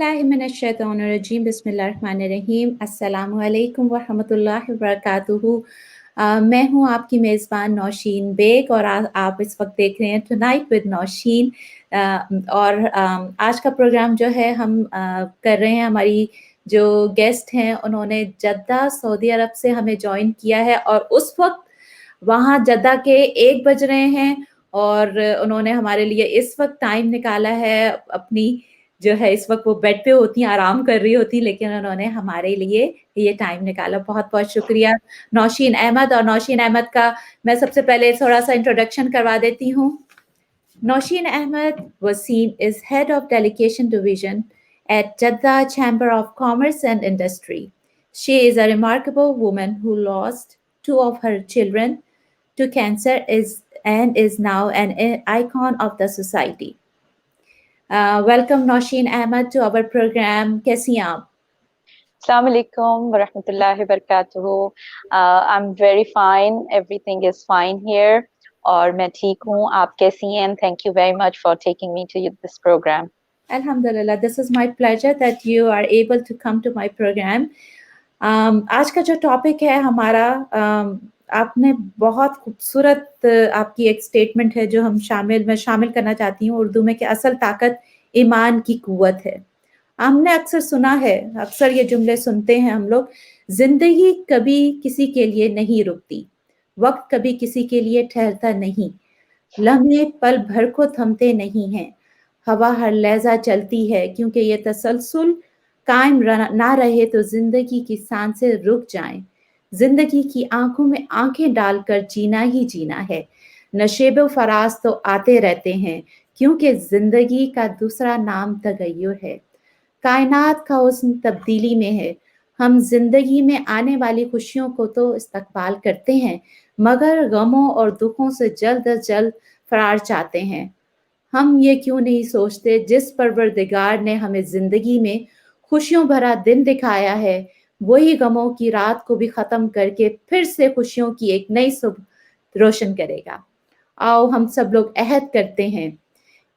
बिस्मिल्लाहिर्रहमानिर्रहीम बिस्मिल्लाहिर्रहमानिर्रहीम अस्सलामु अलैकुम व रहमतुल्लाहि व बरकातुहू। मैं हूँ आपकी मेज़बान नौशीन बेग और आप इस वक्त देख रहे हैं टुनाइट विद नौशीन। और आज का प्रोग्राम जो है हम कर रहे हैं, हमारी जो गेस्ट हैं उन्होंने जद्दा सऊदी अरब से हमें ज्वाइन किया है और उस वक्त वहाँ जद्दा के 1 बज रहे हैं और उन्होंने हमारे लिए इस वक्त टाइम निकाला है। अपनी जो है इस वक्त वो बेड पे होती हैं, आराम कर रही होती, लेकिन उन्होंने हमारे लिए ये टाइम निकाला। बहुत-बहुत शुक्रिया नौशीन अहमद। और नौशीन अहमद का मैं सबसे पहले थोड़ा-सा इंट्रोडक्शन करवा देती हूँ। Nausheen Ahmed Wasim is head of delegation division at Jeddah Chamber of Commerce and Industry. She is a remarkable woman who lost 2 of her children to cancer and is now an icon of the society. Welcome Nausheen Ahmed to our program. कैसी हैं आप? Assalamu alaikum wa rahmatullahi wa barakatuhu. I'm very fine. Everything is fine here. और मैं ठीक हूँ, आप कैसी हैं? Thank you very much for taking me to this program. Alhamdulillah, this is my pleasure that you are able to come to my program. आज का जो टॉपिक है हमारा, आपने बहुत खूबसूरत आपकी एक स्टेटमेंट है जो मैं शामिल करना चाहती हूँ उर्दू में, कि असल ताकत ईमान की कुव्वत है। हमने अक्सर सुना है, अक्सर ये जुमले सुनते हैं हम लोग, जिंदगी कभी किसी के लिए नहीं रुकती, वक्त कभी किसी के लिए ठहरता नहीं, लम्हे पल भर को थमते नहीं हैं, हवा हर लहजा चलती है, क्योंकि ये तसलसल कायम ना रहे तो जिंदगी की सांसें रुक जाएं, जिंदगी की आंखों में आंखें डालकर जीना ही जीना है, नशेब फराज तो आते रहते हैं, क्योंकि जिंदगी का दूसरा नाम तगय्युर है, कायनात का हुस्न तब्दीली में है। हम जिंदगी में आने वाली खुशियों को तो इस्तकबाल करते हैं, मगर गमों और दुखों से जल्द अज जल्द फरार चाहते हैं। हम ये क्यों नहीं सोचते, जिस परवरदिगार ने हमें जिंदगी में खुशियों भरा दिन दिखाया है, वही गमों की रात को भी खत्म करके फिर से खुशियों की एक नई सुबह रोशन करेगा। आओ हम सब लोग अहद करते हैं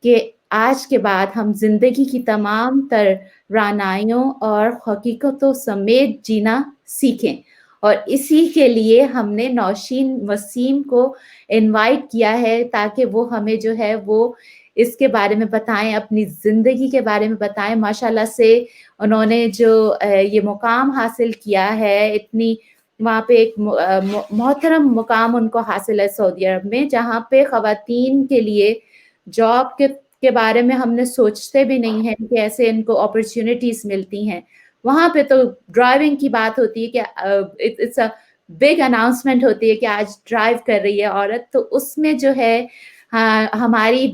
कि आज के बाद हम जिंदगी की तमाम तर रानाइयों और हकीकतों समेत जीना सीखें। और इसी के लिए हमने नौशीन वसीम को इनवाइट किया है, ताकि वो हमें जो है वो इसके बारे में बताएं, अपनी ज़िंदगी के बारे में बताएं। माशाल्लाह से उन्होंने जो ये मुकाम हासिल किया है, इतनी वहाँ पे एक मोहतरम मुकाम उनको हासिल है सऊदी अरब में, जहाँ पे ख़वातीन के लिए जॉब के बारे में हमने सोचते भी नहीं है कि ऐसे इनको अपॉर्चुनिटीज़ मिलती हैं। वहाँ पे तो ड्राइविंग की बात होती है कि इट्स अ बिग अनाउंसमेंट होती है कि आज ड्राइव कर रही है औरत, तो उसमें जो है हमारी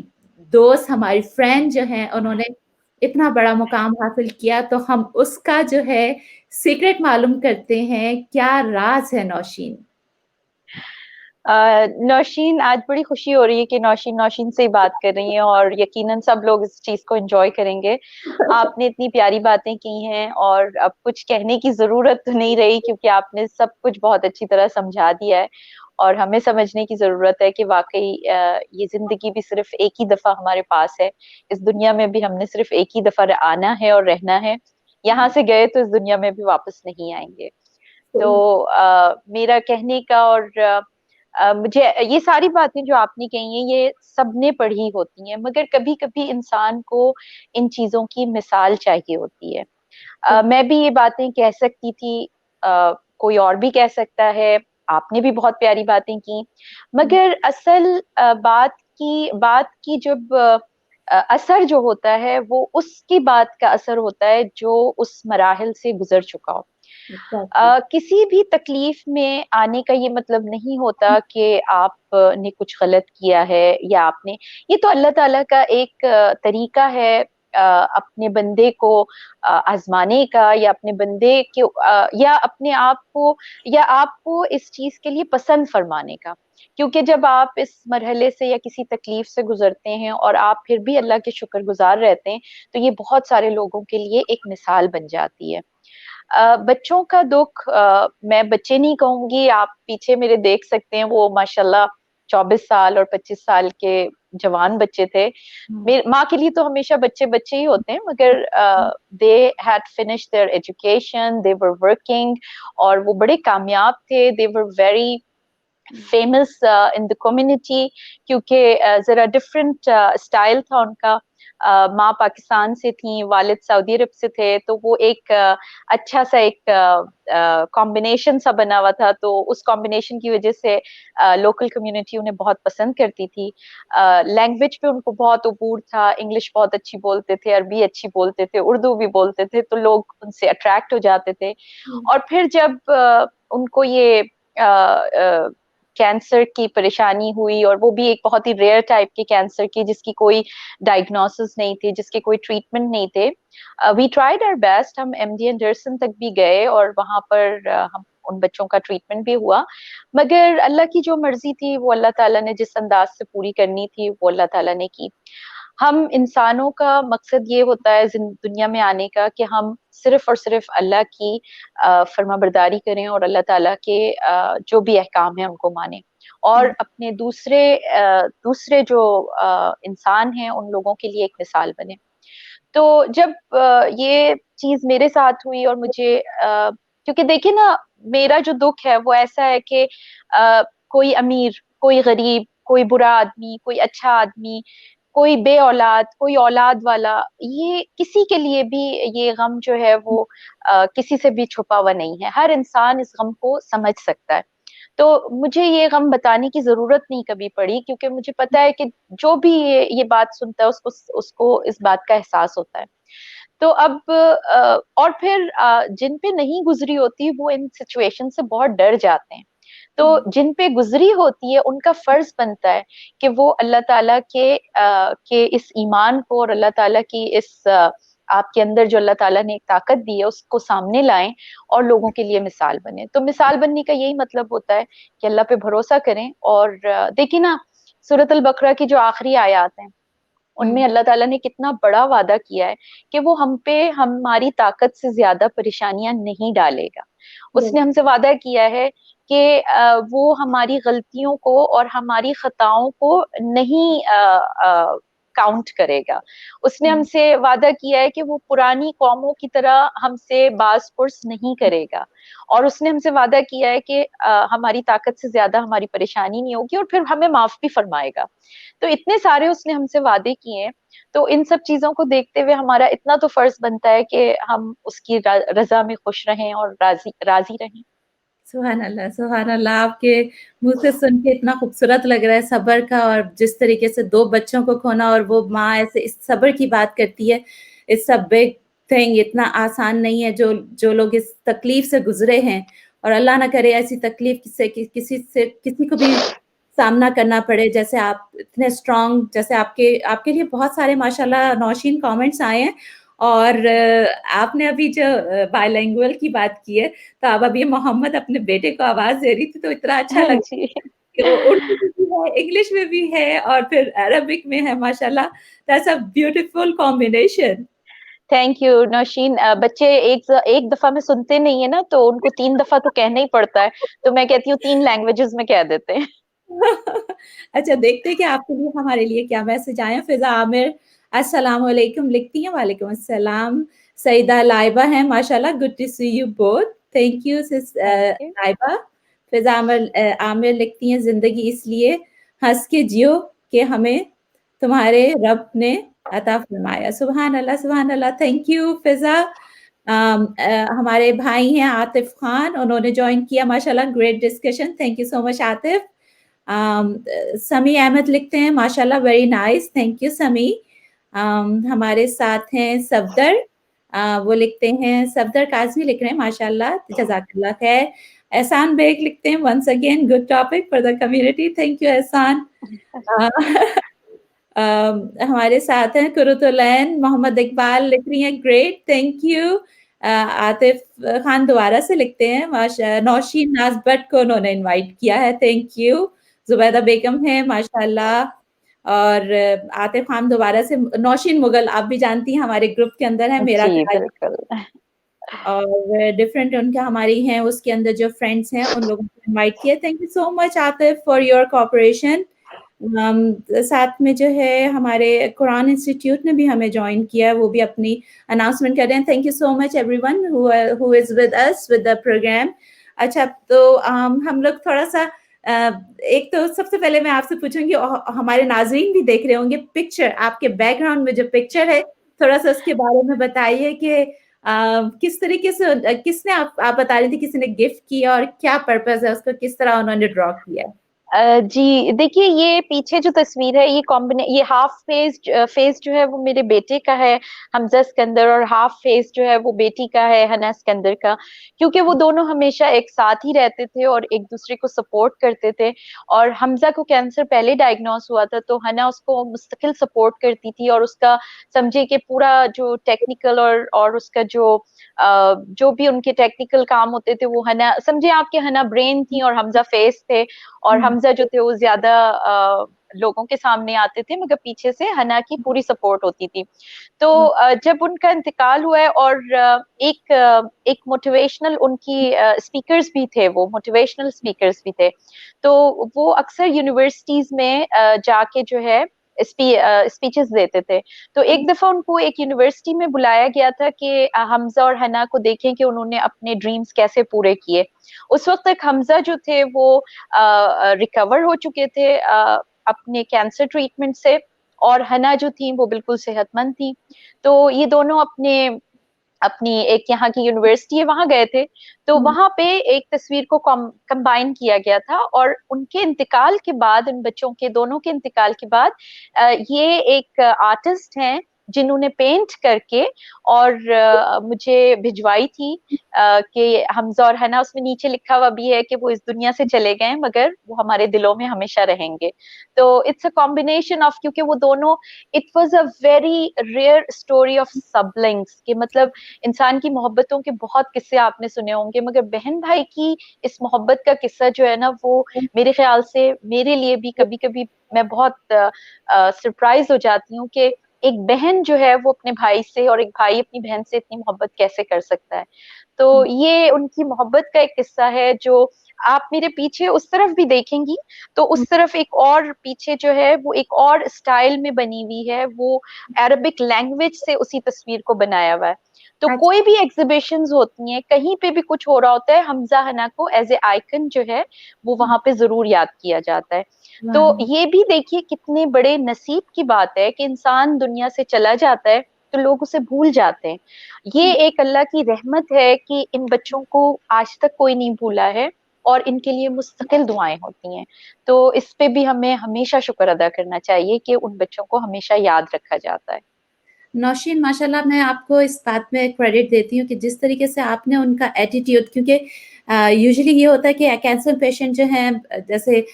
दोस्त, हमारी फ्रेंड जो हैं, उन्होंने इतना बड़ा मुकाम हासिल किया, तो हम उसका जो है सीक्रेट मालूम करते हैं। क्या राज है नौशीन? नौशीन, आज बड़ी खुशी हो रही है कि नौशीन से ही बात कर रही हैं और यकीनन सब लोग इस चीज को एंजॉय करेंगे। आपने इतनी प्यारी बातें की हैं और अब कुछ कहने की जरूरत तो नहीं रही, क्योंकि आपने सब कुछ बहुत अच्छी तरह समझा दिया है। और हमें समझने की जरूरत है कि वाकई ये जिंदगी भी सिर्फ एक ही दफा हमारे पास है। इस दुनिया में भी हमने सिर्फ एक ही दफा आना है और रहना है। यहाँ से गए तो इस दुनिया में भी वापस नहीं आएंगे। तो मेरा कहने का और मुझे ये सारी बातें जो आपने कही हैं ये सबने पढ़ी होती हैं, मगर कभी कभी इंसान को इन चीजों की मिसाल चाहिए होती है। मैं भी ये बातें कह सकती थी, कोई और भी कह सकता है, आपने भी बहुत प्यारी बातें की, मगर असल बात की जब असर जो होता है वो उसकी बात का असर होता है जो उस मराहिल से गुजर चुका हो। किसी भी तकलीफ में आने का ये मतलब नहीं होता कि आपने कुछ गलत किया है या आपने, ये तो अल्लाह ताला का एक तरीका है अपने बंदे को आजमाने का, या अपने बंदे के या अपने आप को या आपको इस चीज के लिए पसंद फरमाने का। क्योंकि जब आप इस मरहले से या किसी तकलीफ से गुजरते हैं और आप फिर भी अल्लाह के शुक्रगुजार रहते हैं, तो ये बहुत सारे लोगों के लिए एक मिसाल बन जाती है। बच्चों का दुख, मैं बच्चे नहीं कहूंगी, आप पीछे मेरे देख सकते हैं, वो माशाल्लाह 24 साल और 25 साल के जवान बच्चे थे। मेरी माँ के लिए तो हमेशा बच्चे बच्चे ही होते हैं, मगर they had finished their education, they were working, और वो बड़े कामयाब थे। They were very famous in the community, क्योंकि जरा डिफरेंट स्टाइल था उनका। माँ पाकिस्तान से थी, वालिद सऊदी अरब से थे, तो वो एक अच्छा सा एक कॉम्बिनेशन सा बना हुआ था। तो उस कॉम्बिनेशन की वजह से लोकल कम्युनिटी उन्हें बहुत पसंद करती थी। लैंग्वेज पे उनको बहुत अबूर था, इंग्लिश बहुत अच्छी बोलते थे, अरबी अच्छी बोलते थे, उर्दू भी बोलते थे, तो लोग उनसे अट्रैक्ट हो जाते थे। और फिर जब उनको ये कैंसर की परेशानी हुई, और वो भी एक बहुत ही रेयर टाइप के कैंसर की, जिसकी कोई डायग्नोसिस नहीं थी, जिसके कोई ट्रीटमेंट नहीं थे, वी ट्राइड आवर बेस्ट। हम एमडी एंडरसन तक भी गए और वहां पर हम उन बच्चों का ट्रीटमेंट भी हुआ। मगर अल्लाह की जो मर्जी थी, वो अल्लाह ताला ने जिस अंदाज से पूरी करनी थी, वो अल्लाह ताला ने की। हम इंसानों का मकसद ये होता है दुनिया में आने का कि हम सिर्फ और सिर्फ अल्लाह की फर्माबरदारी करें, और अल्लाह ताला के जो भी अहकाम है उनको माने, और अपने दूसरे जो इंसान हैं उन लोगों के लिए एक मिसाल बने। तो जब ये चीज मेरे साथ हुई, और मुझे क्योंकि देखिए ना, मेरा जो दुख है वो ऐसा है कि कोई अमीर, कोई गरीब, कोई बुरा आदमी, कोई अच्छा आदमी, कोई बे औलाद, कोई औलाद वाला, ये किसी के लिए भी ये गम जो है वो किसी से भी छुपा हुआ नहीं है। हर इंसान इस गम को समझ सकता है। तो मुझे ये गम बताने की जरूरत नहीं कभी पड़ी, क्योंकि मुझे पता है कि जो भी ये बात सुनता है, उसको उसको इस बात का एहसास होता है। तो अब और फिर जिन पे नहीं गुजरी होती, वो इन सिचुएशन से बहुत डर जाते हैं। तो जिन पे गुजरी होती है, उनका फर्ज बनता है कि वो अल्लाह ताला के इस ईमान को, और अल्लाह ताला की इस आपके अंदर जो अल्लाह ताला ने एक ताकत दी है, उसको सामने लाएं, और लोगों के लिए मिसाल बने। तो मिसाल बनने का यही मतलब होता है कि अल्लाह पे भरोसा करें। और देखिए ना, सूरत अल बकरा की जो आखिरी आयत है, उनमें अल्लाह ताला ने कितना बड़ा वादा किया है कि वो हम पे हमारी ताकत से ज्यादा परेशानियां नहीं डालेगा। उसने हमसे वादा किया है कि वो हमारी गलतियों को और हमारी खताओं को नहीं काउंट करेगा। उसने हमसे वादा किया है कि वो पुरानी कौमों की तरह हमसे बाज पुर्स नहीं करेगा। और उसने हमसे वादा किया है कि हमारी ताकत से ज्यादा हमारी परेशानी नहीं होगी, और फिर हमें माफ भी फरमाएगा। तो इतने सारे उसने हमसे वादे किए हैं। तो इन सब चीजों को देखते हुए हमारा इतना तो फर्ज बनता है कि हम उसकी रजा में खुश रहें और राजी राजी रहें। सुभान अल्लाह, सुभान अल्लाह। आपके मुँह से सुन के इतना खूबसूरत लग रहा है सब्र का, और जिस तरीके से 2 बच्चों को खोना, और वो माँ ऐसे इस सब्र की बात करती है। इट्स अ बिग थिंग, इतना आसान नहीं है जो जो लोग इस तकलीफ से गुज़रे हैं, और अल्लाह ना करे ऐसी तकलीफ से किसी से किसी को भी सामना करना पड़े। जैसे आप इतने स्ट्रॉन्ग, जैसे आपके आपके लिए बहुत सारे माशाल्लाह नौशीन कमेंट्स आए हैं। और आपने अभी जो बाइलिंगुअल की बात की है, तो अब अभी मोहम्मद अपने बेटे को आवाज़ दे रही थी, तो इतना अच्छा लगा जी, कि वो उर्दू में भी है, इंग्लिश में भी है, और फिर अरबिक में है माशाल्लाह। That's a beautiful combination. Thank you Nausheen. बच्चे एक दफा में सुनते नहीं है ना, तो उनको 3 दफा तो कहना ही पड़ता है। तो मैं कहती हूँ 3 लैंग्वेजेस में कह देते हैं। अच्छा, देखते हैं कि आपके लिए हमारे लिए क्या मैसेज आए हैं। फिज़ा आमिर अस्सलाम वालेकुम लिखती हैं। वालेकुम अस्सलाम। सईदा लाइबा हैं माशाल्लाह, good to see you both. Thank you sis thank you. Laiba. Fiza Aamir लिखती हैं, ज़िंदगी इसलिए हँस के जियो कि हमें तुम्हारे रब ने अता फरमाया। सुभान अल्लाह, सुभान अल्लाह। थैंक यू फिज़ा। हमारे भाई हैं आतिफ खान, उन्होंने जॉइन किया माशाल्लाह, great discussion. Thank you so much Atif. समी अहमद लिखते हैं माशाल्लाह, वेरी नाइस, थैंक यू समी। हमारे साथ हैं सफदर, वो लिखते हैं, सफदर काज़मी लिख रहे हैं माशाल्लाह, जज़ाकल्लाह खैर। एहसान बेग लिखते हैं, once again good topic for the community, thank you Ehsan. Uh, हमारे साथ हैं कुरुतुलैन, मोहम्मद इकबाल लिख रही हैं, great, thank you. Atif Khan दोबारा से लिखते हैं, नौशीन नाज़ भट्ट को उन्होंने इनवाइट किया है, थैंक यू। ज़ुबैदा बेगम है माशाल्लाह। और आतिफ खान दोबारा से, नौशीन मुगल आप भी जानती हैं हमारे ग्रुप के अंदर है, मेरा जी, गाइड। बिल्कुल। और डिफरेंट उनका हमारी हैं उसके अंदर जो फ्रेंड्स हैं उन लोगों को इनवाइट किया। Thank you so much Atif for your cooperation. साथ में जो है हमारे कुरान इंस्टीट्यूट ने भी हमें ज्वाइन किया है, वो भी अपनी अनाउंसमेंट कर रहे हैं। Thank you so much everyone who is with us with the programme. अच्छा, तो हम लोग थोड़ा सा एक तो सबसे पहले मैं आपसे पूछूंगी, हमारे नाज़रीन भी देख रहे होंगे, पिक्चर आपके बैकग्राउंड में जो पिक्चर है थोड़ा सा उसके बारे में बताइए कि किस तरीके से किसने आप बता रही थी किसी ने गिफ्ट किया और क्या पर्पस है उसको, किस तरह उन्होंने ड्रॉ किया? जी देखिए, ये पीछे जो तस्वीर है ये हाफ फेस जो है वो मेरे बेटे का है, हमजा सिकंदर, और हाफ फेस जो है वो बेटी का है, हना सिकंदर का। क्योंकि वो दोनों हमेशा एक साथ ही रहते थे और एक दूसरे को सपोर्ट करते थे। और हमजा को कैंसर पहले डायग्नोस हुआ था, तो हना उसको मुस्तकिल सपोर्ट करती थी, और उसका समझे कि पूरा जो टेक्निकल और उसका जो भी उनके टेक्निकल काम होते थे वो हना, समझे आपके हना ब्रेन थी और हमजा फेस थे। और हम्म, हमजा जो थे वो ज्यादा लोगों के सामने आते थे, मगर पीछे से हना की पूरी सपोर्ट होती थी। तो जब उनका इंतकाल हुआ है, और एक मोटिवेशनल उनकी स्पीकर्स भी थे, वो मोटिवेशनल स्पीकर्स भी थे। तो वो अक्सर यूनिवर्सिटीज में जाके जो है स्पीचेस देते थे। तो एक दफा उनको एक यूनिवर्सिटी में बुलाया गया था कि हमजा और हना को देखें कि उन्होंने अपने ड्रीम्स कैसे पूरे किए। उस वक्त तक हमजा जो थे वो रिकवर हो चुके थे अपने कैंसर ट्रीटमेंट से, और हना जो थी वो बिल्कुल सेहतमंद थी। तो ये दोनों अपने अपनी एक यहाँ की यूनिवर्सिटी है वहां गए थे। तो हम्म, वहां पे एक तस्वीर को कंबाइन किया गया था, और उनके इंतकाल के बाद, उन बच्चों के दोनों के इंतकाल के बाद ये एक आर्टिस्ट हैं जिन्होंने पेंट करके और मुझे भिजवाई थी कि हमजा और हना, उसमें नीचे लिखा हुआ भी है कि वो इस दुनिया से चले गए मगर वो हमारे दिलों में हमेशा रहेंगे। तो इट्स अ कॉम्बिनेशन ऑफ, क्योंकि वो दोनों, it was a very rare story of siblings, कि मतलब इंसान की मोहब्बतों के बहुत किस्से आपने सुने होंगे, मगर बहन भाई की इस मोहब्बत का किस्सा जो है ना, वो मेरे ख्याल से मेरे लिए भी कभी कभी मैं बहुत सरप्राइज हो जाती हूँ कि एक बहन जो है वो अपने भाई से, और एक भाई अपनी बहन से इतनी मोहब्बत कैसे कर सकता है। तो ये उनकी मोहब्बत का एक किस्सा है, जो आप मेरे पीछे उस तरफ भी देखेंगी तो उस तरफ एक और पीछे जो है वो एक और स्टाइल में बनी हुई है, वो अरबिक लैंग्वेज से उसी तस्वीर को बनाया हुआ है। तो अच्छा। कोई भी एग्जीबिशंस होती हैं, कहीं पे भी कुछ हो रहा होता है, हमजा हना को एज ए आइकन जो है वो वहां पे जरूर याद किया जाता है। तो वाह। ये भी देखिए कितने बड़े नसीब की बात है कि इंसान दुनिया से चला जाता है तो लोग उसे भूल जाते हैं। ये एक अल्लाह की रहमत है कि इन बच्चों को आज तक कोई नहीं भूला है, और इनके लिए मुस्तकिल दुआएं होती हैं। तो इस पे भी हमें हमेशा शुक्र अदा करना चाहिए कि उन बच्चों को हमेशा याद रखा जाता है। नौशीन, माशाल्लाह मैं आपको इस बात में क्रेडिट देती हूँ कि जिस तरीके से आपने उनका एटीट्यूड, क्योंकि यूजुअली ये होता है कि कैंसर पेशेंट जो हैं जैसे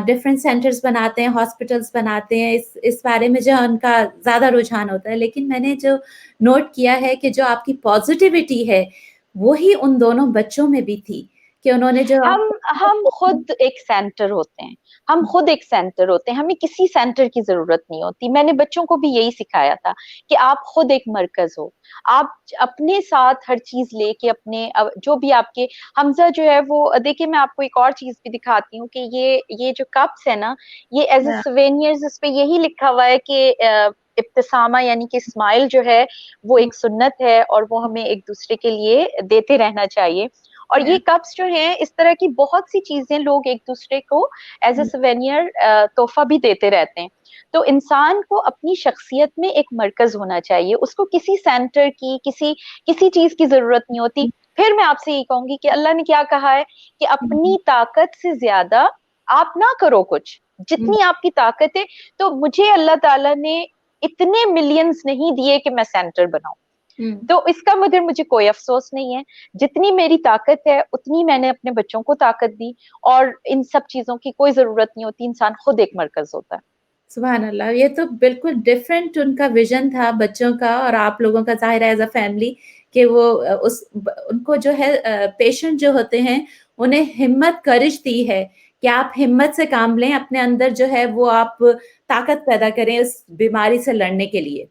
डिफरेंट सेंटर्स बनाते हैं, हॉस्पिटल्स बनाते हैं, इस बारे में जो उनका ज़्यादा रुझान होता है। लेकिन मैंने जो नोट किया है कि जो आपकी पॉजिटिविटी है, वही उन दोनों बच्चों में भी थी, कि उन्होंने जो हम खुद एक सेंटर होते हैं, हम खुद एक सेंटर होते हैं, हमें किसी सेंटर की जरूरत नहीं होती। मैंने बच्चों को भी यही सिखाया था कि आप खुद एक मरकज हो। आप अपने साथ हर चीज लेके अपने जो भी आपके, हमजा जो है वो देखिए, मैं आपको एक और चीज भी दिखाती हूँ कि ये जो कप्स है ना, ये एज ए सुवेनियर्स, इस पे यही लिखा हुआ है कि इब्तिसामा यानी कि स्माइल जो है वो एक सुन्नत है, और वो हमें एक दूसरे के लिए देते रहना चाहिए। और ये कप्स जो हैं, इस तरह की बहुत सी चीजें लोग एक दूसरे को एज ए सवेनियर तोहफा भी देते रहते हैं। तो इंसान को अपनी शख्सियत में एक मरकज होना चाहिए, उसको किसी सेंटर की, किसी किसी चीज की जरूरत नहीं होती। फिर मैं आपसे ये कहूंगी कि अल्लाह ने क्या कहा है कि अपनी ताकत से ज्यादा आप ना करो कुछ, जितनी आपकी ताकत है। तो मुझे अल्लाह ताला ने इतने मिलियंस नहीं दिए कि मैं सेंटर बनाऊं, तो इसका मगर मुझे कोई अफसोस नहीं है। जितनी मेरी ताकत है उतनी मैंने अपने बच्चों को ताकत दी, और इन सब चीजों की कोई जरूरत नहीं होती, इंसान खुद एक मरकज होता है। सुभान अल्लाह, ये तो बिल्कुल डिफरेंट उनका विजन था बच्चों का और आप लोगों का, ज़ाहिर है एज़ अ फैमिली, कि वो उनको जो है पेशेंट जो होते हैं उन्हें हिम्मत, करेज दी है कि आप हिम्मत से काम लें, अपने अंदर जो है वो आप ताकत पैदा करें उस बीमारी से लड़ने के लिए।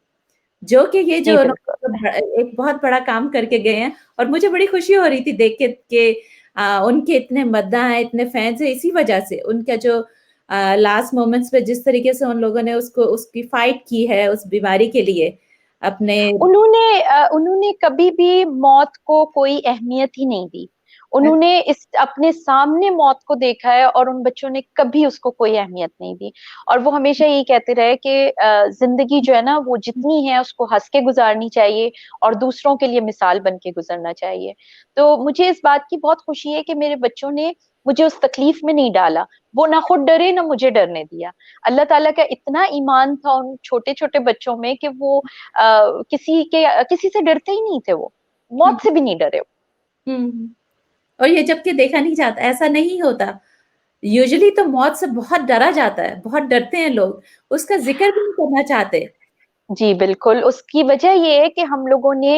जो कि ये जी जो बिल्कुल। एक बहुत बड़ा काम करके गए हैं। और मुझे बड़ी खुशी हो रही थी देख के कि उनके इतने मद्दाह हैं, इतने फैंस हैं, इसी वजह से उनका जो लास्ट मोमेंट्स पे जिस तरीके से उन लोगों ने उसको उसकी फाइट की है उस बीमारी के लिए अपने। उन्होंने कभी भी मौत को कोई अहमियत ही नहीं दी। उन्होंने इस अपने सामने मौत को देखा है और उन बच्चों ने कभी उसको कोई अहमियत नहीं दी। और वो हमेशा यही कहते रहे कि जिंदगी जो है ना वो जितनी है उसको हंस के गुजारनी चाहिए और दूसरों के लिए मिसाल बन के गुजरना चाहिए। तो मुझे इस बात की बहुत खुशी है कि मेरे बच्चों ने मुझे उस तकलीफ में नहीं डाला। वो ना खुद डरे ना मुझे डरने दिया। अल्लाह ताला का इतना ईमान था उन छोटे छोटे बच्चों में कि वो किसी से डरते ही नहीं थे। वो मौत से भी नहीं डरे। हम्म। और ये जबकि देखा नहीं जाता, ऐसा नहीं होता। यूजुअली तो मौत से बहुत डरा जाता है, बहुत डरते हैं लोग, उसका जिक्र भी नहीं करना चाहते। जी बिल्कुल। उसकी वजह ये है कि हम लोगों ने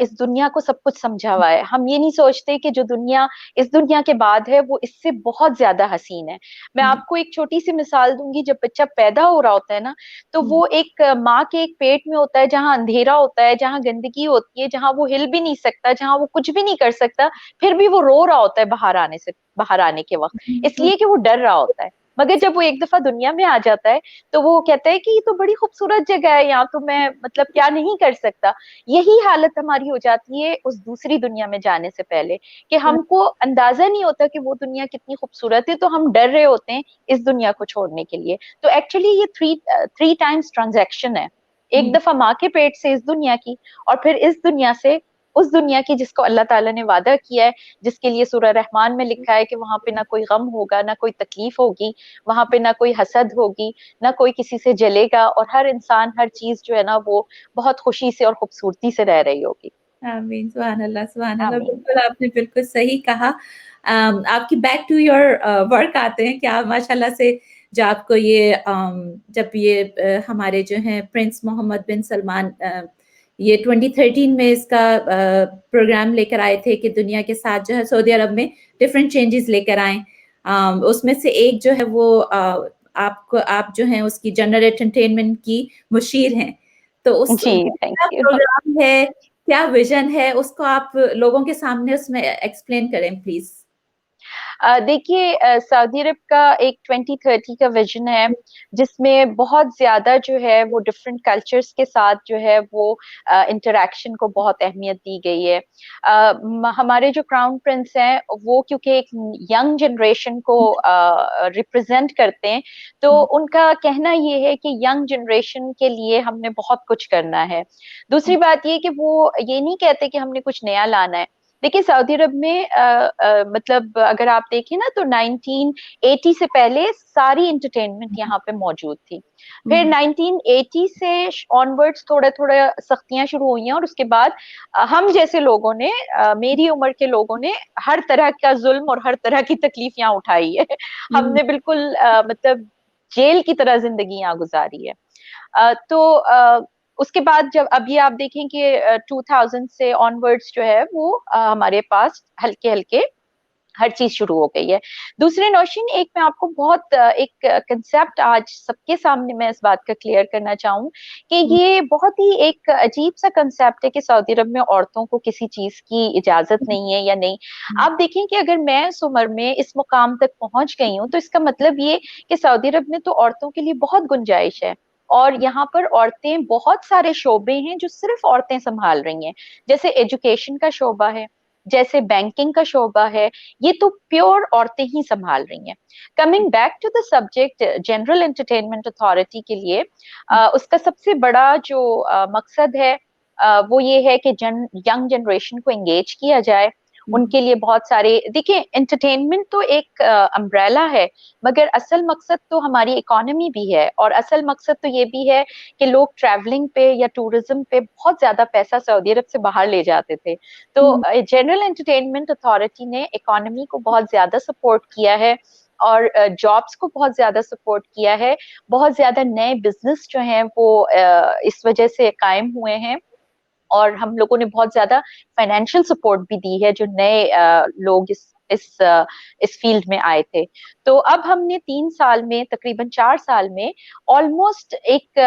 इस दुनिया को सब कुछ समझा हुआ है। हम ये नहीं सोचते कि जो दुनिया इस दुनिया के बाद है वो इससे बहुत ज्यादा हसीन है। मैं हम्म, आपको एक छोटी सी मिसाल दूंगी। जब बच्चा पैदा हो रहा होता है ना, तो हम्म, वो एक माँ के एक पेट में होता है जहाँ अंधेरा होता है, जहाँ गंदगी होती है, जहाँ वो हिल भी नहीं सकता, जहाँ वो कुछ भी नहीं कर सकता। फिर भी वो रो रहा होता है बाहर आने के वक्त, हम्म, इसलिए कि वो डर रहा होता है। मगर जब वो एक दफा दुनिया में आ जाता है तो वो कहता है कि ये तो बड़ी खूबसूरत जगह है, यहाँ तो मैं मतलब क्या नहीं कर सकता। यही हालत हमारी हो जाती है उस दूसरी दुनिया में जाने से पहले, कि हमको अंदाजा नहीं होता कि वो दुनिया कितनी खूबसूरत है, तो हम डर रहे होते हैं इस दुनिया को छोड़ने के लिए। तो एक्चुअली ये थ्री टाइम्स ट्रांजैक्शन है। एक हम्म, दफा माँ के पेट से इस दुनिया की, और फिर इस दुनिया से उस दुनिया की जिसको अल्लाह ताला ने वादा किया है, जिसके लिए सूरह रहमान में लिखा है कि वहां पे ना कोई गम होगा, ना कोई तकलीफ होगी, वहां पे ना कोई हसद होगी, ना कोई किसी से जलेगा, और हर इंसान हर चीज जो है ना वो बहुत खुशी से और खूबसूरती से रह रही होगी। आमीन, सुभान अल्लाह, सुभान अल्लाह। आमीन। बिल्कुल आपने बिल्कुल सही कहा। आपकी बैक टू योर वर्क आते हैं, क्या माशाल्लाह से जो आपको ये जब ये हमारे जो हैं प्रिंस मोहम्मद बिन सलमान ये 2013 में इसका प्रोग्राम लेकर आए थे कि दुनिया के साथ जो है सऊदी अरब में डिफरेंट चेंजेस लेकर आए। उसमें से एक जो है वो आप जो हैं उसकी जनरल एंटरटेनमेंट की मुशीर हैं। तो उस जी वो थैंक क्या यू। प्रोग्राम है, क्या विजन है, उसको आप लोगों के सामने उसमें एक्सप्लेन करें प्लीज। देखिए, सऊदी अरब का एक 2030 का विजन है, जिसमें बहुत ज्यादा जो है वो डिफरेंट कल्चर्स के साथ जो है वो इंटरेक्शन को बहुत अहमियत दी गई है। हमारे जो क्राउन प्रिंस हैं वो क्योंकि एक यंग जनरेशन को रिप्रेजेंट करते हैं, तो उनका कहना ये है कि यंग जनरेशन के लिए हमने बहुत कुछ करना है। दूसरी बात ये कि वो ये नहीं कहते कि हमने कुछ नया लाना है। देखिए, सऊदी अरब में मतलब अगर आप देखें ना तो 1980 से पहले सारी इंटरटेनमेंट यहाँ पे मौजूद थी। फिर 1980 से ऑनवर्ड्स थोड़ा थोड़ा सख्तियां शुरू हुई हैं, और उसके बाद हम जैसे लोगों ने, मेरी उम्र के लोगों ने हर तरह का जुल्म और हर तरह की तकलीफ यहाँ उठाई है। हमने बिल्कुल मतलब जेल की तरह जिंदगी यहाँ गुजारी है। तो उसके बाद जब अभी आप देखें कि 2000 से ऑनवर्ड्स जो है वो हमारे पास हल्के हल्के हर चीज शुरू हो गई है। दूसरे नौशीन, एक मैं आपको बहुत एक कंसेप्ट आज सबके सामने मैं इस बात का क्लियर करना चाहूँ कि ये बहुत ही एक अजीब सा कंसेप्ट है कि सऊदी अरब में औरतों को किसी चीज की इजाजत नहीं है या नहीं। आप देखें कि अगर मैं इस उम्र में इस मुकाम तक पहुंच गई हूँ तो इसका मतलब ये कि सऊदी अरब में तो औरतों के लिए बहुत गुंजाइश है। और यहाँ पर औरतें, बहुत सारे शोबे हैं जो सिर्फ औरतें संभाल रही हैं। जैसे एजुकेशन का शोबा है, जैसे बैंकिंग का शोबा है, ये तो प्योर औरतें ही संभाल रही हैं। Coming back to the subject, General Entertainment Authority के लिए उसका सबसे बड़ा जो मकसद है वो ये है कि यंग जनरेशन को एंगेज किया जाए। उनके लिए बहुत सारे, देखिए एंटरटेनमेंट तो एक अम्ब्रेला है, मगर असल मकसद तो हमारी इकोनॉमी भी है, और असल मकसद तो ये भी है कि लोग ट्रैवलिंग पे या टूरिज्म पे बहुत ज्यादा पैसा सऊदी अरब से बाहर ले जाते थे। तो जनरल एंटरटेनमेंट अथॉरिटी ने इकोनॉमी को बहुत ज्यादा सपोर्ट किया है, और जॉब्स को बहुत ज्यादा सपोर्ट किया है। बहुत ज्यादा नए बिजनेस जो हैं वो इस वजह से कायम हुए हैं, और हम लोगों ने बहुत ज्यादा फाइनेंशियल सपोर्ट भी दी है जो नए लोग इस फील्ड में आए थे। तो अब हमने 3 साल में, तकरीबन 4 साल में ऑलमोस्ट एक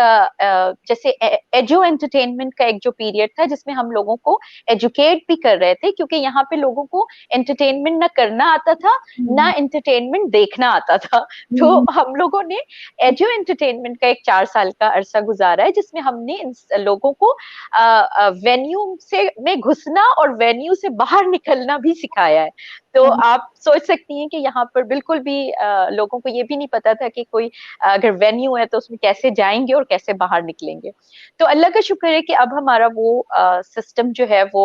जैसे एजो एंटरटेनमेंट का एक जो पीरियड था जिसमें हम लोगों को एजुकेट भी कर रहे थे, क्योंकि यहाँ पे लोगों को एंटरटेनमेंट ना करना आता था ना एंटरटेनमेंट देखना आता था। तो हम लोगों ने एजो एंटरटेनमेंट का एक 4 साल का अरसा गुजारा है, जिसमें हमने इन लोगों को वेन्यू से में घुसना और वेन्यू से बाहर निकलना भी सिखाया है। तो आप सोच सकती हैं कि यहाँ पर बिल्कुल भी लोगों को ये भी नहीं पता था कि कोई अगर वेन्यू है तो उसमें कैसे जाएंगे और कैसे बाहर निकलेंगे। तो अल्लाह का शुक्र है कि अब हमारा वो सिस्टम जो है वो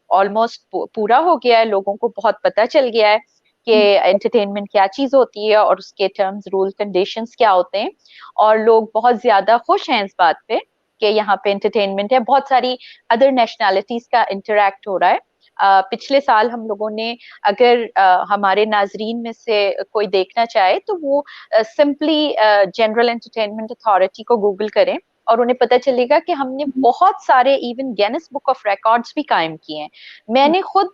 ऑलमोस्ट पूरा हो गया है। लोगों को बहुत पता चल गया है कि एंटरटेनमेंट क्या चीज होती है और उसके टर्म्स, रूल, कंडीशंस क्या होते हैं, और लोग बहुत ज्यादा खुश हैं इस बात पे कि यहाँ पे एंटरटेनमेंट है। बहुत सारी अदर नेशनैलिटीज का इंटरेक्ट हो रहा है। पिछले साल हम लोगों ने, अगर हमारे नाजरीन में से कोई देखना चाहे तो वो सिंपली जनरल एंटरटेनमेंट अथॉरिटी को गूगल करें और उन्हें पता चलेगा कि हमने बहुत सारे even Guinness book of records भी कायम किए हैं। मैंने खुद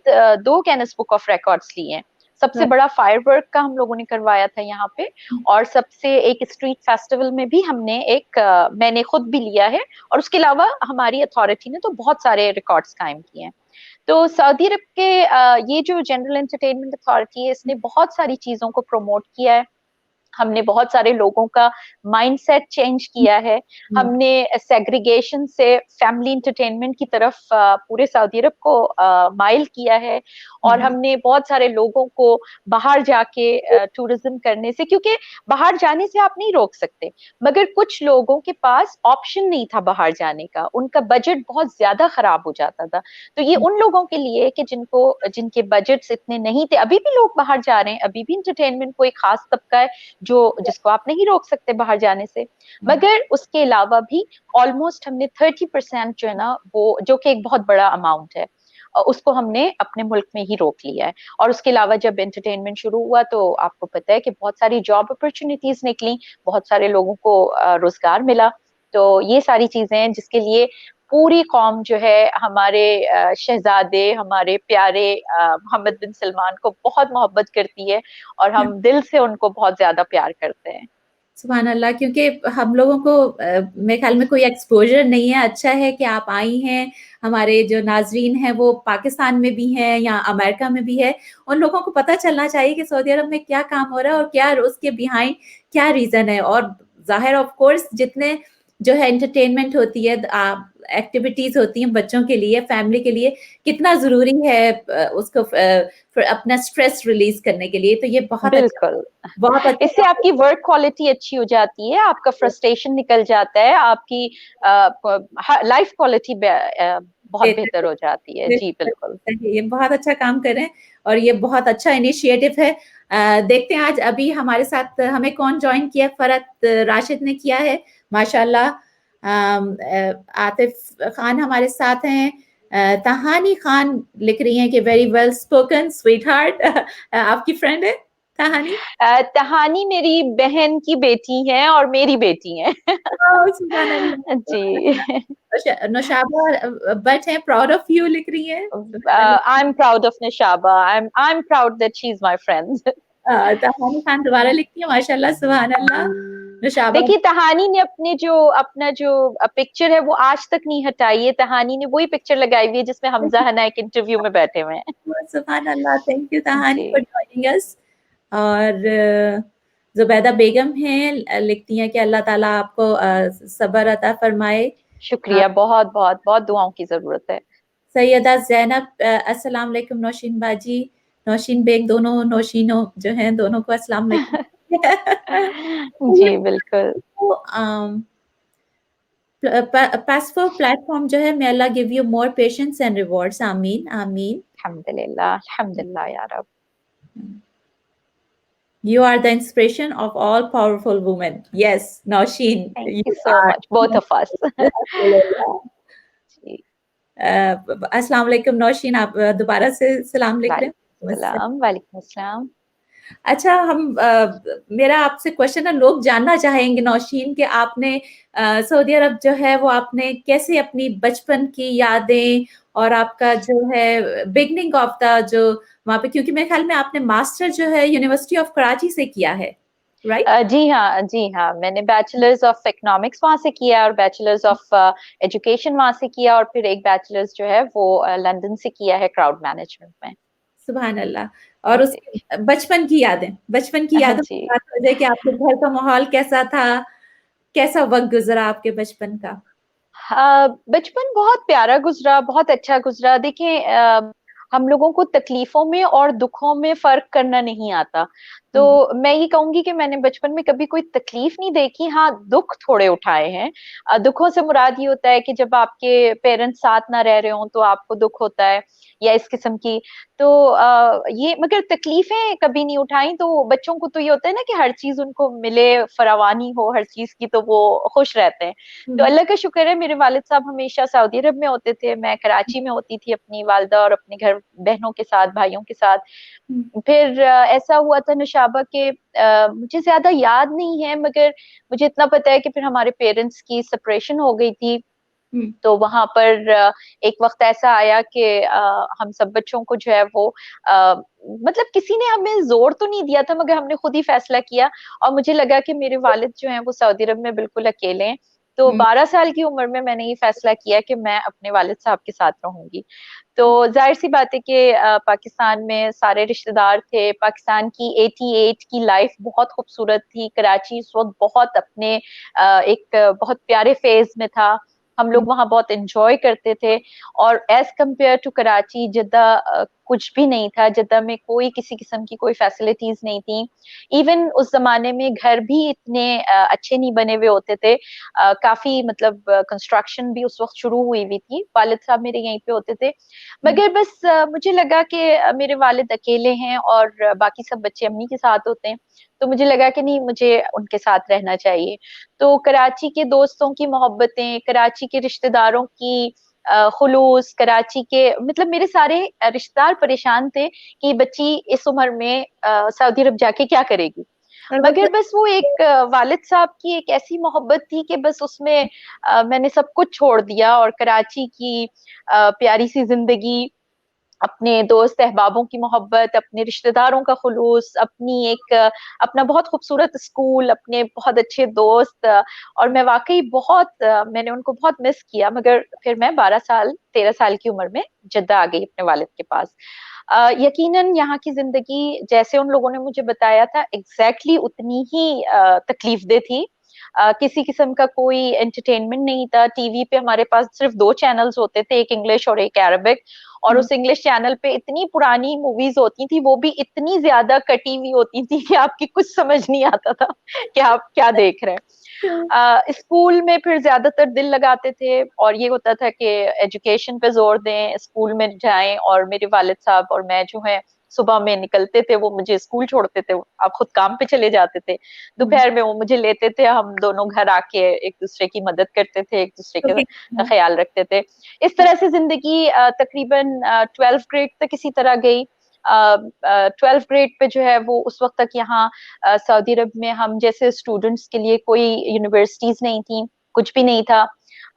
2 गिनेस बुक ऑफ रिकॉर्ड्स लिए हैं। सबसे बड़ा फायरवर्क का हम लोगों ने करवाया था यहाँ पे, और सबसे एक स्ट्रीट फेस्टिवल में भी हमने एक मैंने खुद भी लिया है, और उसके अलावा हमारी अथॉरिटी ने तो बहुत सारे रिकॉर्ड्स कायम किए हैं। तो सऊदी अरब के ये जो जनरल एंटरटेनमेंट अथॉरिटी है, इसने बहुत सारी चीजों को प्रमोट किया है। हमने बहुत सारे लोगों का माइंडसेट चेंज किया है। हमने सेग्रीगेशन से फैमिली एंटरटेनमेंट की तरफ पूरे सऊदी अरब को माइल किया है, और हमने बहुत सारे लोगों को बाहर जाके टूरिज्म करने से, क्योंकि बाहर जाने से आप नहीं रोक सकते, मगर कुछ लोगों के पास ऑप्शन नहीं था बाहर जाने का, उनका बजट बहुत ज्यादा खराब हो जाता था। तो ये उन लोगों के लिए कि जिनके बजट्स इतने नहीं थे, अभी भी लोग बाहर जा रहे हैं, अभी भी एंटरटेनमेंट कोई खास तबका है जिसको आप नहीं रोक सकते बाहर जाने से। मगर उसके अलावा भी ऑलमोस्ट हमने 30% जो है ना, वो जो कि एक बहुत बड़ा अमाउंट है, उसको हमने अपने मुल्क में ही रोक लिया है। और उसके अलावा जब एंटरटेनमेंट शुरू हुआ तो आपको पता है कि बहुत सारी जॉब अपॉर्चुनिटीज निकली, बहुत सारे लोगों को रोजगार मिला। तो ये सारी चीजें हैं जिसके लिए पूरी कौम जो है हमारे शहजादे, हमारे प्यारे मोहम्मद बिन सलमान को बहुत मोहब्बत करती है, और हम दिल से उनको बहुत ज्यादा प्यार करते हैं। सुभान अल्लाह, क्योंकि हम लोगों को मेरे ख्याल में कोई एक्सपोजर नहीं है। अच्छा है कि आप आई हैं। हमारे जो नाजरीन हैं वो पाकिस्तान में भी हैं या अमेरिका में भी है, उन लोगों को पता चलना चाहिए कि सऊदी अरब में क्या काम हो रहा है और क्या उसके बिहाइंड क्या रीजन है। और जाहिर ऑफ कोर्स जितने जो है एंटरटेनमेंट होती है, एक्टिविटीज होती हैं बच्चों के लिए, फैमिली के लिए, कितना जरूरी है उसको अपना स्ट्रेस रिलीज करने के लिए। तो ये बहुत बिल्कुल, बहुत अच्छा। इससे आपकी वर्क क्वालिटी अच्छी हो जाती है, आपका फ्रस्ट्रेशन निकल जाता है, आपकी लाइफ क्वालिटी बहुत बेहतर हो जाती है। जी बिल्कुल, ये बहुत अच्छा काम कर रहे हैं और ये बहुत अच्छा इनिशिएटिव है। देखते हैं आज अभी हमारे साथ हमें कौन ज्वाइन किया। फरहत राशिद ने किया है, माशाल्लाह। आतिफ खान हमारे साथ हैं। तहानी खान लिख रही हैं कि very well spoken sweet heart. आपकी फ्रेंड है तहानी? तहानी मेरी बहन की बेटी है और मेरी बेटी है। जी। नौशाबा बट है प्राउड ऑफ यू लिख रही है। I am proud of Nashaba, I am proud that she is my friend. Tahani Khan दोबारा लिखती है, माशाल्लाह, सुभान अल्लाह। नौशाबा, देखिए, तहानी ने अपना जो पिक्चर है वो आज तक नहीं हटाई है। तहानी ने वही पिक्चर लगाई हुई है जिसमें हमजा हना एक इंटरव्यू में बैठे हुए हैं। सुभान Allah, thank you Tahani ji. For joining us. और जुबैदा बेगम हैं, लिखती हैं कि अल्लाह ताला आपको सब्र अता फरमाए। शुक्रिया, बहुत बहुत बहुत दुआओं की जरूरत है। सैयदा जैनब, अस्सलाम वालेकुम नौशीन बाजी, नौशीन बेग, दोनों नौशीनों जो हैं दोनों को अस्सलाम वालेकुम। जी बिल्कुल। पासफो प्लेटफॉर्म जो है, may Allah give you more patience and rewards, आमीन आमीन। अल्हम्दुलिल्लाह, अल्हम्दुलिल्लाह या रब। You are the inspiration of all powerful women. Yes, Nausheen, Thank you you so are. much, both of us. जी। अस्सलाम वालेकुम नौशीन, आप दोबारा से सलाम लिख रहे हैं। वालेकुम अस्सलाम। अच्छा, मेरा आपसे क्वेश्चन है, लोग जानना चाहेंगे नौशीन कि आपने सऊदी अरब जो है वो आपने कैसे अपनी बचपन की यादें और आपका जो है बिगनिंग ऑफ द जो वहाँ पे, क्योंकि मेरे ख्याल में आपने मास्टर जो है यूनिवर्सिटी ऑफ कराची से किया है, राइट? जी हाँ, जी हाँ, मैंने बैचलर्स ऑफ इकोनॉमिक्स वहां से किया और बैचलर्स ऑफ एजुकेशन वहां से किया, और फिर एक बैचलर्स जो है वो लंदन से किया है क्राउड मैनेजमेंट में। सुभान अल्लाह। और जी। उसके बचपन की यादों जी। की बात हो जाए कि आपके घर का माहौल कैसा था, कैसा वक्त गुजरा आपके बचपन का? बचपन बहुत प्यारा गुजरा, बहुत अच्छा गुजरा। देखिए, हम लोगों को तकलीफों में और दुखों में फर्क करना नहीं आता। तो हम्म, मैं ये कहूंगी कि मैंने बचपन में कभी कोई तकलीफ नहीं देखी, हाँ दुख थोड़े उठाए हैं। दुखों से मुराद ये होता है कि जब आपके पेरेंट्स साथ ना रह रहे हों तो आपको दुख होता है, या इस किस्म की। तो ये, मगर तकलीफें कभी नहीं उठाई। तो बच्चों को तो ये होता है ना कि हर चीज उनको मिले, फरावानी हो हर चीज की, तो वो खुश रहते हैं। तो हम्म, अल्लाह का शुक्र है, मेरे वालिद साहब हमेशा सऊदी अरब में होते थे, मैं कराची में होती थी अपनी वालदा और अपने घर बहनों के साथ, भाइयों के साथ। हम्म, फिर ऐसा हुआ था नशाबा के, मुझे ज्यादा याद नहीं है, मगर मुझे इतना पता है कि फिर हमारे पेरेंट्स की सेपरेशन हो गई थी। हम्म, तो वहां पर एक वक्त ऐसा आया कि हम सब बच्चों को जो है वो मतलब किसी ने हमें जोर तो नहीं दिया था, मगर हमने खुद ही फैसला किया। और मुझे लगा कि मेरे वालिद जो हैं वो सऊदी अरब में बिल्कुल अकेले हैं। तो हम्म, 12 साल की उम्र में मैंने ये फैसला किया कि मैं अपने वालिद साहब के साथ रहूंगी। तो जाहिर सी बात है कि पाकिस्तान में सारे रिश्तेदार थे। पाकिस्तान की 88 की लाइफ बहुत खूबसूरत थी। कराची इस वक्त बहुत अपने एक बहुत प्यारे फेज में था। हम हम्म, लोग वहाँ बहुत एंजॉय करते थे। और as compare to Karachi, Jeddah कुछ भी नहीं था। जद्दा में कोई किसी किस्म की कोई फैसिलिटीज नहीं थी। इवन उस जमाने में घर भी इतने अच्छे नहीं बने हुए होते थे। काफी मतलब कंस्ट्रक्शन भी उस वक्त शुरू हुई हुई थी। वालिद साहब मेरे यहीं पे होते थे। हम्म, मगर बस मुझे लगा कि मेरे वालिद अकेले हैं और बाकी सब बच्चे अम्मी के साथ होते हैं। तो मुझे लगा कि नहीं, मुझे उनके साथ रहना चाहिए। तो कराची के दोस्तों की मोहब्बतें, कराची के रिश्तेदारों की खुलूस, कराची के मतलब मेरे सारे रिश्तेदार परेशान थे कि बच्ची इस उम्र में सऊदी अरब जाके क्या करेगी। और वो मगर बस वो एक वालिद साहब की एक ऐसी मोहब्बत थी कि बस उसमें मैंने सब कुछ छोड़ दिया, और कराची की प्यारी सी जिंदगी, अपने दोस्त अहबाबों की मोहब्बत, अपने रिश्तेदारों का खुलूस, अपनी एक अपना बहुत खूबसूरत स्कूल, अपने बहुत अच्छे दोस्त, और मैं वाकई बहुत मैंने उनको बहुत मिस किया। मगर फिर मैं 12 साल 13 साल की उम्र में जद्दा आ गई अपने वालिद के पास। यकीनन यहाँ की जिंदगी जैसे उन लोगों ने मुझे बताया था एग्जैक्टली उतनी ही तकलीफदेह थी। किसी किस्म का कोई एंटरटेनमेंट नहीं था। टीवी पे हमारे पास सिर्फ दो चैनल्स होते थे, एक इंग्लिश और एक अरबिक। और हम्म, उस इंग्लिश चैनल पे इतनी पुरानी मूवीज होती थी, वो भी इतनी ज्यादा कटी हुई होती थी कि आपकी कुछ समझ नहीं आता था कि आप क्या देख रहे हैं। स्कूल में फिर ज्यादातर दिल लगाते थे, और ये होता था कि एजुकेशन पे जोर दें, स्कूल में जाएं। और मेरे वालिद साहब और मैं जो है सुबह में निकलते थे, वो मुझे स्कूल छोड़ते थे, आप खुद काम पे चले जाते थे। हम्म, दोपहर में वो मुझे लेते थे, हम दोनों घर आके एक दूसरे की मदद करते थे, एक दूसरे तो का ख्याल रखते थे। इस तरह से जिंदगी तकरीबन 12th ग्रेड तक इसी तरह गई। 12th ग्रेड पे जो है वो उस वक्त तक यहाँ सऊदी अरब में हम जैसे स्टूडेंट्स के लिए कोई यूनिवर्सिटीज नहीं थी, कुछ भी नहीं था।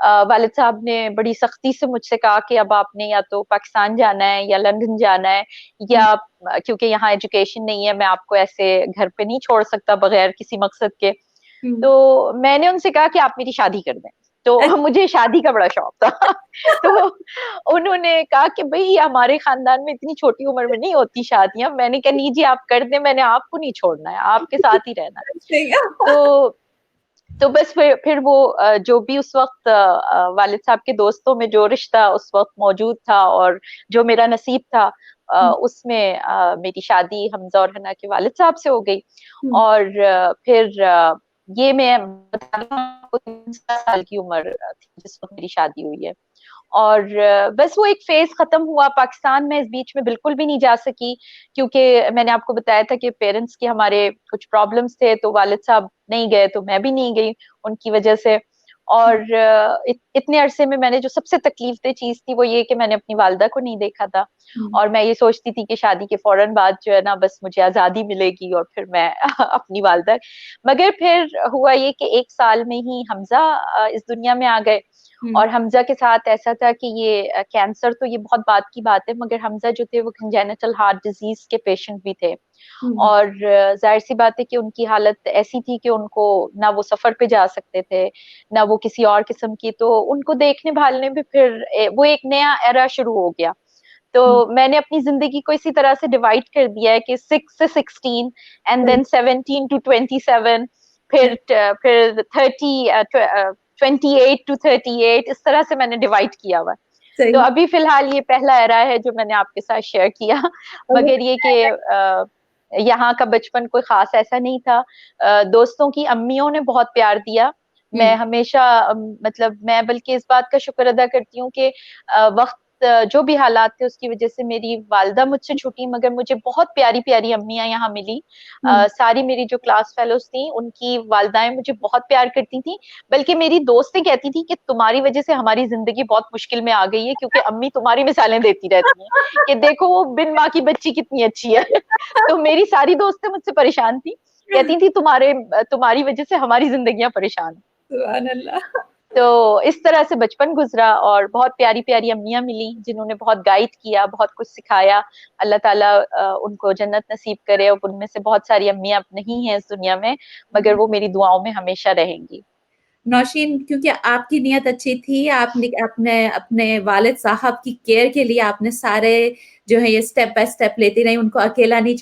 वालिद साहब ने बड़ी सख्ती से मुझसे कहा कि अब आपने या तो पाकिस्तान जाना है या लंदन जाना है, या क्योंकि यहाँ एजुकेशन नहीं है, मैं आपको ऐसे घर पे नहीं छोड़ सकता बगैर किसी मकसद के। हम्म, तो मैंने उनसे कहा कि आप मेरी शादी कर दें। तो मुझे शादी का बड़ा शौक था। तो उन्होंने कहा कि भाई हमारे खानदान में इतनी छोटी उम्र में नहीं होती शादियां। मैंने कहा नहीं जी, आप कर दें, मैंने आपको नहीं छोड़ना है, आपके साथ ही रहना है। तो बस फिर वो जो भी उस वक्त वालिद साहब के दोस्तों में जो रिश्ता उस वक्त मौजूद था, और जो मेरा नसीब था, उसमें मेरी शादी हमजा और हना के वालिद साहब से हो गई। और फिर ये मैं बता रही हूँ आपको, 3 साल की उम्र थी जिस वक्त मेरी शादी हुई है। और बस वो एक फेज खत्म हुआ पाकिस्तान में, इस बीच में बिल्कुल भी नहीं जा सकी, क्योंकि मैंने आपको बताया था कि पेरेंट्स के हमारे कुछ प्रॉब्लम्स थे, तो वालिद साहब नहीं गए तो मैं भी नहीं गई उनकी वजह से। और इतने अरसे में मैंने जो सबसे तकलीफ दे चीज थी वो ये कि मैंने अपनी वालिदा को नहीं देखा था। और मैं ये सोचती थी कि शादी के फौरन बाद जो है ना बस मुझे आजादी मिलेगी और फिर मैं अपनी वालिदा। मगर फिर हुआ ये कि 1 साल में ही हमजा इस दुनिया में आ गए। और हमजा के साथ ऐसा था कि ये कैंसर तो ये बहुत बात की बात है, मगर हमजा जो थे वो कंजेनिटल हार्ट डिजीज के पेशेंट भी थे। और जाहिर सी बात है कि उनकी हालत ऐसी थी कि उनको ना वो सफर पे जा सकते थे, ना वो किसी और किस्म की, तो उनको देखने भालने में फिर वो एक नया एरा शुरू हो गया। तो मैंने अपनी जिंदगी को इसी तरह से डिवाइड कर दिया है कि 6 से 16 एंड देन 17 to 27, फिर 28 to 38, इस तरह से मैंने डिवाइड किया हुआ है। तो अभी फिलहाल ये पहला एरा है जो मैंने आपके साथ शेयर किया। मगर ये कि यहाँ का बचपन कोई खास ऐसा नहीं था। दोस्तों की अम्मियों ने बहुत प्यार दिया। मैं हमेशा मतलब मैं बल्कि इस बात का शुक्र अदा करती हूँ कि वक्त जो भी हालात थे उसकी वजह से मेरी वालिदा मुझसे छूटी, मगर मुझे बहुत प्यारी प्यारी अम्मियां यहाँ मिली। सारी मेरी जो क्लास फेलोज थी उनकी वालिदाएं मुझे बहुत प्यार करती थी। बल्कि मेरी दोस्तें कहती थी कि तुम्हारी वजह से हमारी जिंदगी बहुत मुश्किल में आ गई है, क्योंकि अम्मी तुम्हारी मिसालें देती रहती हैं कि देखो वो बिन माँ की बच्ची कितनी अच्छी है। तो मेरी सारी दोस्तें मुझसे परेशान थी, कहती थी तुम्हारी वजह से हमारी जिंदगियां परेशान। सुभान अल्लाह। तो इस तरह से बचपन गुजरा और बहुत प्यारी प्यारी अम्मियां मिली जिन्होंने बहुत गाइड किया, बहुत कुछ सिखाया। अल्लाह ताला उनको जन्नत नसीब करे। और उनमें से बहुत सारी अम्मियां अब नहीं हैं इस दुनिया में, मगर वो मेरी दुआओं में हमेशा रहेंगी। नौशीन, क्योंकि आपकी नीयत अच्छी थी, आपने अपने अपने वालिद साहब की केयर के लिए आपने सारे जो है ये स्टेप बाय स्टेप लेती रही, उनको अकेला नहीं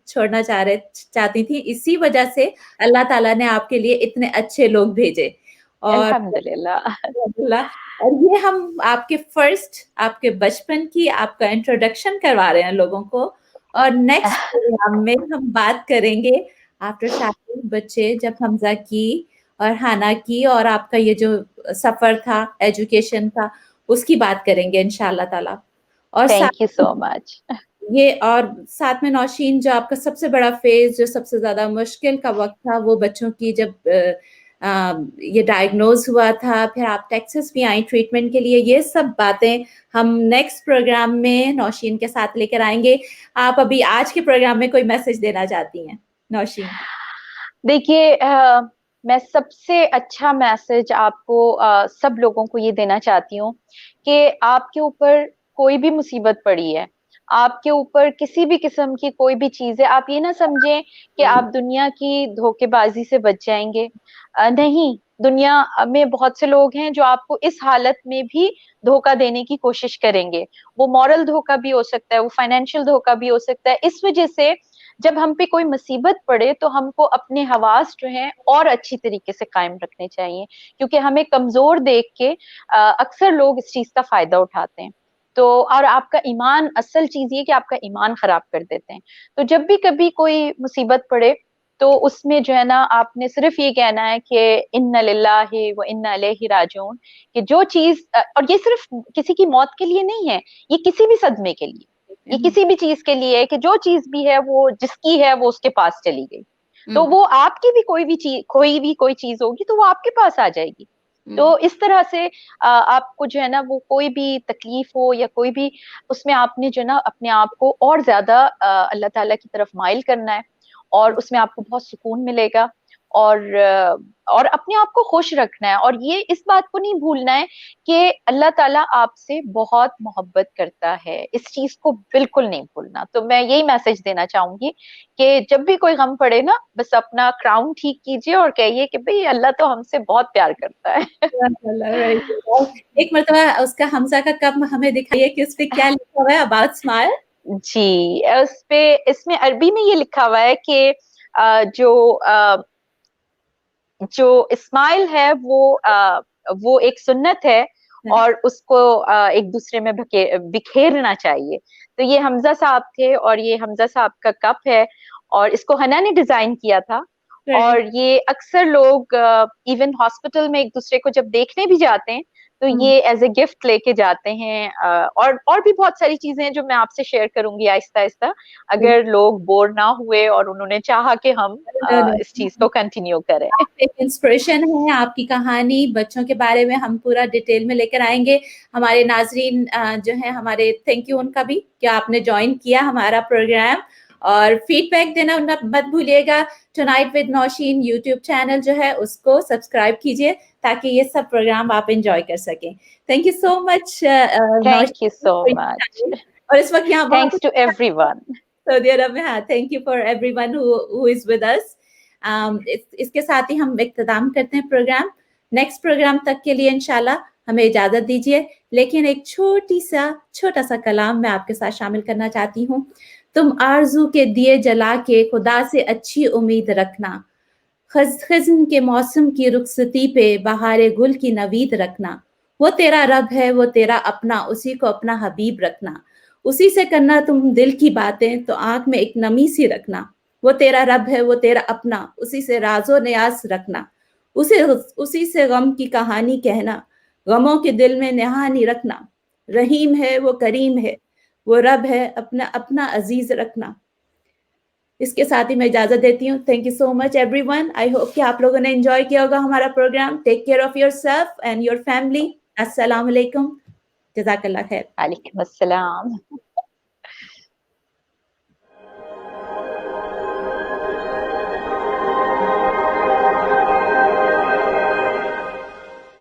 छोड़ना चाहती थी। इसी वजह से अल्लाह ताला ने आपके लिए इतने अच्छे लोग भेजे। और अल्हम्दुलिल्लाह। और ये हम आपके बचपन की आपका इंट्रोडक्शन करवा रहे हैं लोगों को। और नेक्स्ट प्रोग्राम में हम बात करेंगे आफ्टर शादी बच्चे, जब हमजा की और हाना की और आपका ये जो सफर था एजुकेशन का, उसकी बात करेंगे इंशाल्लाह ताला। और थैंक यू सो मच। ये और साथ में नौशीन, जो आपका सबसे बड़ा फेज, जो सबसे ज्यादा मुश्किल का वक्त था, वो बच्चों की जब ये डायग्नोज हुआ था, फिर आप टेक्सास भी आई ट्रीटमेंट के लिए, ये सब बातें हम नेक्स्ट प्रोग्राम में नौशीन के साथ लेकर आएंगे। आप अभी आज के प्रोग्राम में कोई मैसेज देना चाहती हैं नौशीन? देखिए, मैं सबसे अच्छा मैसेज आपको सब लोगों को ये देना चाहती हूँ कि आपके ऊपर कोई भी मुसीबत पड़ी है, आपके ऊपर किसी भी किस्म की कोई भी चीज है, आप ये ना समझें कि आप दुनिया की धोखेबाजी से बच जाएंगे। नहीं, दुनिया में बहुत से लोग हैं जो आपको इस हालत में भी धोखा देने की कोशिश करेंगे। वो मॉरल धोखा भी हो सकता है, वो फाइनेंशियल धोखा भी हो सकता है। इस वजह से जब हम पे कोई मुसीबत पड़े तो हमको अपने हवास जो हैं और अच्छी तरीके से कायम रखने चाहिए, क्योंकि हमें कमजोर देख के अक्सर लोग इस चीज का फायदा उठाते हैं। तो और आपका ईमान, असल चीज ये कि आपका ईमान खराब कर देते हैं। तो जब भी कभी कोई मुसीबत पड़े तो उसमें जो है ना आपने सिर्फ ये कहना है कि इन्ना लिल्लाहि व इन्ना इलैहि राजिऊन, कि जो चीज और ये सिर्फ किसी की मौत के लिए नहीं है, ये किसी भी सदमे के लिए, ये किसी भी चीज के लिए है कि जो चीज भी है वो जिसकी है वो उसके पास चली गई। तो वो आपकी भी कोई चीज होगी तो वो आपके पास आ जाएगी। तो इस तरह से आपको जो है ना वो कोई भी तकलीफ हो या कोई भी, उसमें आपने जो है ना अपने आप को और ज्यादा अल्लाह ताला की तरफ माइल करना है, और उसमें आपको बहुत सुकून मिलेगा। और अपने आप को खुश रखना है, और ये इस बात को नहीं भूलना है कि अल्लाह ताला आपसे बहुत मोहब्बत करता है। इस चीज को बिल्कुल नहीं भूलना। तो मैं यही मैसेज देना चाहूंगी कि जब भी कोई गम पड़े ना, बस अपना क्राउन ठीक कीजिए और कहिए कि भाई अल्लाह तो हमसे बहुत प्यार करता है। एक मरतबा उसका हमजा का कप हमें दिखाइए कि उस पे क्या लिखा हुआ है, अबाउट स्माइल। जी, इसमें अरबी में ये लिखा हुआ है कि जो इस्माइल है वो एक सुन्नत है, और उसको एक दूसरे में बिखेरना चाहिए। तो ये हमजा साहब थे और ये हमजा साहब का कप है, और इसको हना ने डिजाइन किया था। और ये अक्सर लोग इवन हॉस्पिटल में एक दूसरे को जब देखने भी जाते हैं तो ये एज ए गिफ्ट लेके जाते हैं। और भी बहुत सारी चीजें हैं जो मैं आपसे शेयर करूंगी आहिस्ता आहिस्ता, अगर लोग बोर ना हुए और उन्होंने चाहा कि हम इस चीज को कंटिन्यू करें। आप एक इंस्पिरेशन है, आपकी कहानी बच्चों के बारे में हम पूरा डिटेल में लेकर आएंगे। हमारे नाजरीन जो है हमारे, थैंक यू उनका भी कि आपने ज्वाइन किया हमारा प्रोग्राम, और फीडबैक देना मत भूलिएगा। Tonight with Nausheen YouTube channel जो है उसको सब्सक्राइब कीजिए ताकि ये सब प्रोग्राम आप एंजॉय कर सकें। Thank you so much thank you so much. और इस वक्त यहाँ थैंक्स टू एवरीवन। सऊदी अरब में, हाँ, thank you for everyone who is with अस। इसके साथ ही हम इख्तिताम करते हैं प्रोग्राम। नेक्स्ट प्रोग्राम तक के लिए इंशाल्लाह हमें इजाजत दीजिए, लेकिन एक छोटा सा कलाम मैं आपके साथ शामिल करना चाहती हूँ। तुम आरजू के दिए जला के खुदा से अच्छी उम्मीद रखना, खज़्न के मौसम की रुखसती पे बहारे गुल की नवीद रखना। वो तेरा रब है, वो तेरा अपना, उसी को अपना हबीब रखना। उसी से करना तुम दिल की बातें तो आंख में एक नमी सी रखना। वो तेरा रब है, वो तेरा अपना, उसी से राजो न्यास रखना। उसी से गम की कहानी कहना, गमों के दिल में नहानी रखना। रहीम है, वो करीम है, वो रब है, अपना अपना अजीज रखना। इसके साथ ही मैं इजाजत देती हूँ। Thank you so much everyone. I hope कि आप लोगों ने एंजॉय किया होगा हमारा programme. Take care of yourself and your family. अस्सलाम वालेकुम, जज़ाकल्लाह खैर। वालेकुम अस्सलाम।